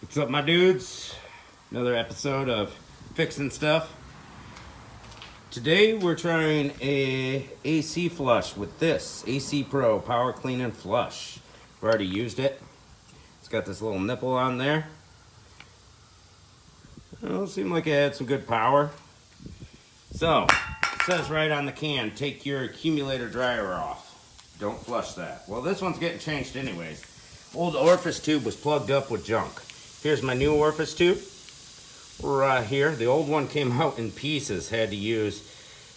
What's up, my dudes? Another episode of Fixing Stuff. Today we're trying a AC flush with this ACPro Power Clean and Flush. I've already used it. It's got this little nipple on there. It seemed like it had some good power. So, it says right on the can, take your accumulator dryer off. Don't flush that. Well, this one's getting changed anyways. Old orifice tube was plugged up with junk. Here's my new orifice tube right here. The old one came out in pieces. Had to use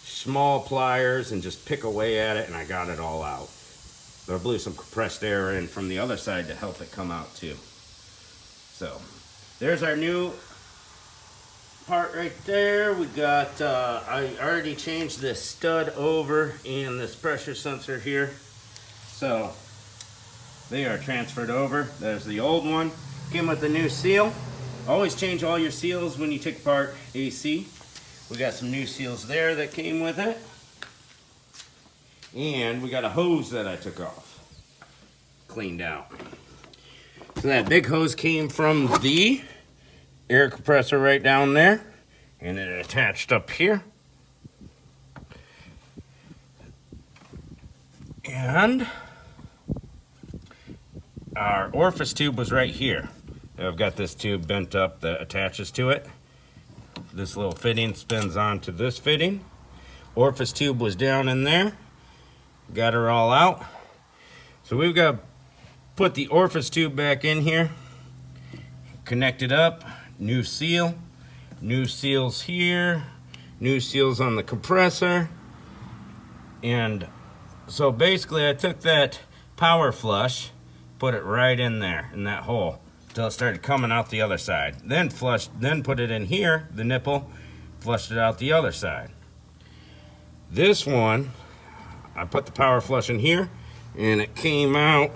small pliers and just pick away at it, and I got it all out. But I blew some compressed air in from the other side to help it come out too. So there's our new part right there. We got, I already changed this stud over and this pressure sensor here. So they are transferred over. There's the old one. Came with the new seal. Always change all your seals when you take apart AC. We got some new seals there that came with it. And we got a hose that I took off. Cleaned out. So that big hose came from the air compressor right down there. And it attached up here. And our orifice tube was right here. I've got this tube bent up that attaches to it. This little fitting spins onto this fitting. Orifice tube was down in there. Got her all out. So we've got to put the orifice tube back in here. Connect it up. New seal. New seals here. New seals on the compressor. And so basically I took that power flush, put it right in there, in that hole, until it started coming out the other side. Then put it in here, the nipple, flushed it out the other side. This one, I put the power flush in here, and it came out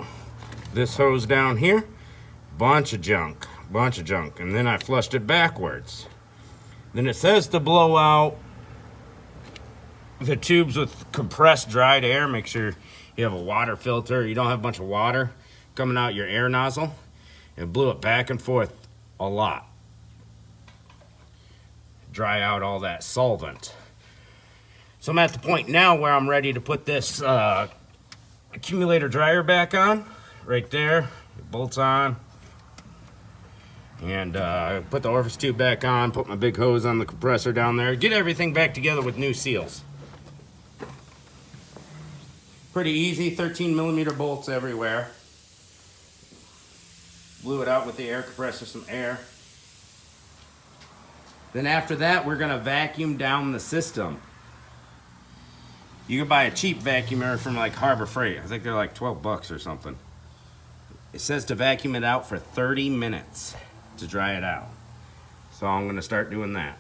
this hose down here, bunch of junk, and then I flushed it backwards. Then it says to blow out the tubes with compressed dried air. Make sure you have a water filter, you don't have a bunch of water coming out your air nozzle. And blew it back and forth a lot. Dry out all that solvent. So I'm at the point now where I'm ready to put this accumulator dryer back on. Right there, it bolts on. And put the orifice tube back on, put my big hose on the compressor down there. Get everything back together with new seals. Pretty easy, 13mm bolts everywhere. Blew it out with the air compressor, some air. Then after that, we're gonna vacuum down the system. You can buy a cheap vacuumer from like Harbor Freight. I think they're like 12 bucks or something. It says to vacuum it out for 30 minutes to dry it out. So I'm gonna start doing that.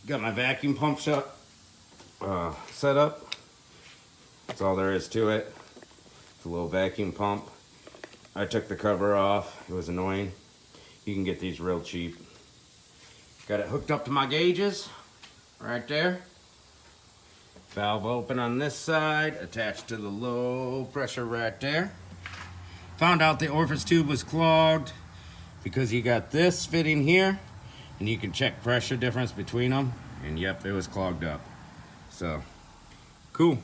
Got my vacuum pump set up. That's all there is to it. It's a little vacuum pump. I took the cover off. It was annoying. You can get these real cheap. Got it hooked up to my gauges right there. Valve open on this side, attached to the low pressure right there. Found out the orifice tube was clogged because you got this fitting here, and you can check pressure difference between them. And yep, it was clogged up. So, cool.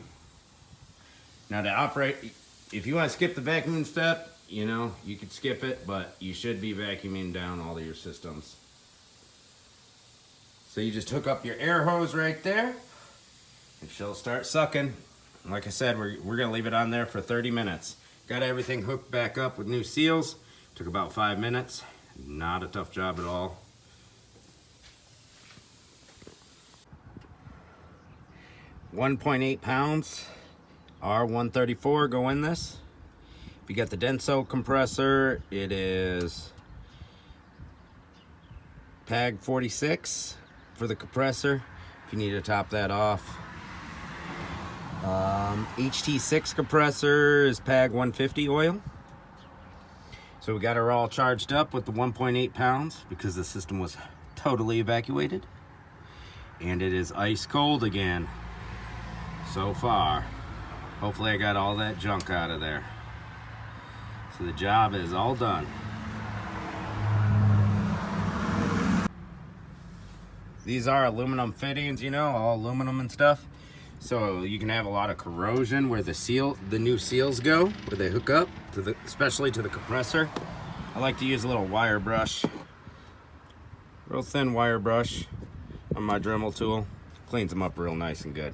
Now to operate, if you want to skip the vacuuming step, you know, you could skip it, but you should be vacuuming down all of your systems. So you just hook up your air hose right there, and she'll start sucking. Like I said, we're gonna leave it on there for 30 minutes. Got everything hooked back up with new seals. Took about 5 minutes. Not a tough job at all. .8 pounds, R134 go in this. If you got the Denso compressor, it is PAG 46 for the compressor, if you need to top that off. HT6 compressor is PAG 150 oil. So we got her all charged up with the 1.8 pounds because the system was totally evacuated. And it is ice cold again so far. Hopefully I got all that junk out of there. So the job is all done. These are aluminum fittings, you know, all aluminum and stuff. So you can have a lot of corrosion where the new seals go, where they hook up, especially to the compressor. I like to use a little wire brush, real thin wire brush on my Dremel tool. Cleans them up real nice and good.